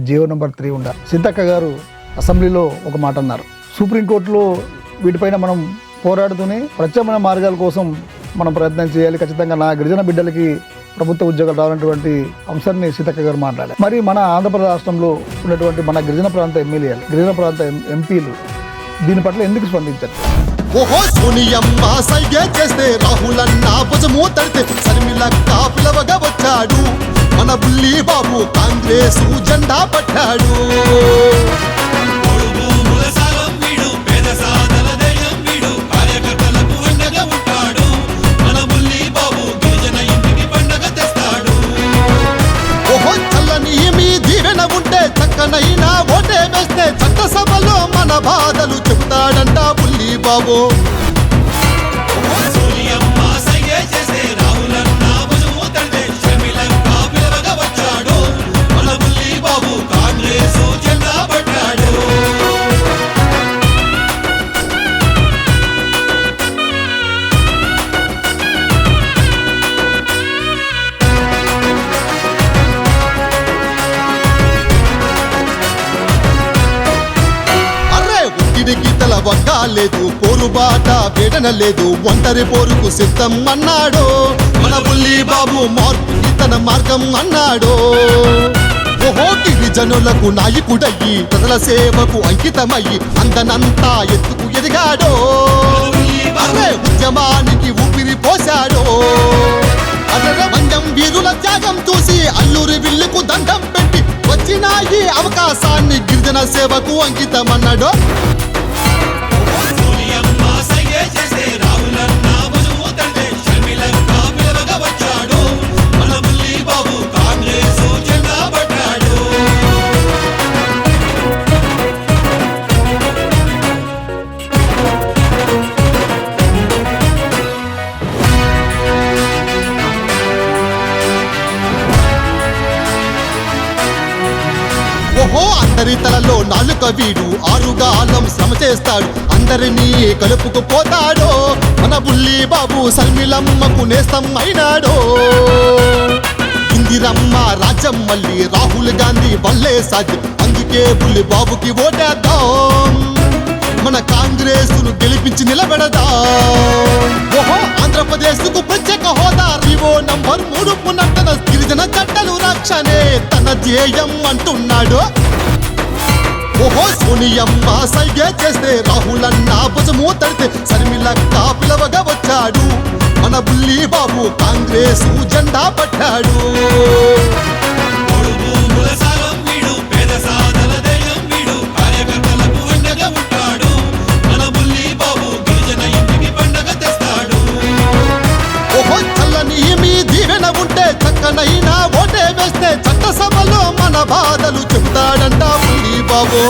Jio number 3 ఉండాలి. సీతక్క గారు అసెంబ్లీలో ఒక మాట అన్నారు. సుప్రీంకోర్టులో వీటిపైన మనం పోరాడుతూనే ప్రత్యామ్నాయ మార్గాల కోసం మనం ప్రయత్నం చేయాలి. ఖచ్చితంగా నా గిరిజన బిడ్డలకి ప్రభుత్వ ఉద్యోగాలు రావాలన్నటువంటి అంశాన్ని సీతక్క గారు మాట్లాడారు. మరి మన ఆంధ్రప్రదేశ్ రాష్ట్రంలో ఉన్నటువంటి మన గిరిజన ప్రాంత ఎమ్మెల్యేలు, గిరిజన ప్రాంత ఎంపీలు దీని పట్ల ఎందుకు స్పందించారు? ఓహో సోనియమ్మ సైగే చేస్తే రాహుల్ అన్న భుజము తడితే శర్మిలక్క పిలవగా వచ్చాడు. మన బుల్లి బాబు కాంగ్రెస్ జెండా పట్టాడు. ఓహో చల్లని మీ దీవెన ఉంటే చక్కనైనా ఓటే వేస్తే చట్టసభలో మన బాధలు చెప్తాడంట బుల్లి బాబు. గీతల వక్క లేదు, పోరుబాట వేడన లేదు, ఒంటరి పోరుకు సిద్ధం అన్నాడు. మన బుల్లి బాబు మార్పుకి తన మార్గం అన్నాడు. ఓహో గిరిజనులకు నాయకుడయ్యి ప్రజల సేవకు అంకితమయ్యి అందనంతా ఎత్తుకు ఎదిగాడు. ఉద్యమానికి ఊపిరి పోశాడు. మంజం వీరుల త్యాగం చూసి అల్లూరి విల్లుకు దండం పెట్టి వచ్చిన ఈ అవకాశాన్ని గిరిజన సేవకు అంకితమన్నాడు. ఓహో అందరి తలలో నాలుక వీడు ఆరుగాలం శ్రమ చేస్తాడు. అందరినీ కలుపుకుపోతాడు. మన బుల్లి బాబు సల్మిలమ్మకు నేస్తం అయినాడు. ఇందిరమ్మ రాజ్యం మళ్ళీ రాహుల్ గాంధీ వల్లే సాధ్యం. అందుకే బుల్లి బాబుకి ఓటేద్దాం. మన కాంగ్రెస్ ను గెలిపించి నిలబెడదాం. ఓహో ఆంధ్రప్రదేశ్ కు ప్రత్యేక హోదా రివో నంబర్ 3 పునర్తన గిరిజన చట్టాలు రక్షణే తన ధ్యేయం అంటున్నాడు. ఓహో సోనియమ్మ సైగే చేస్తే రాహుల్ అన్న భుజము తడితే శర్మిలక్క పిలవగా వచ్చాడు. మన బుల్లి బాబు కాంగ్రెస్ జెండా పట్టాడు. ఉంటే చక్కనైనా ఓటే వేస్తే చట్టసభలో మన బాధలు చెప్తాడంట బుల్లి బాబు.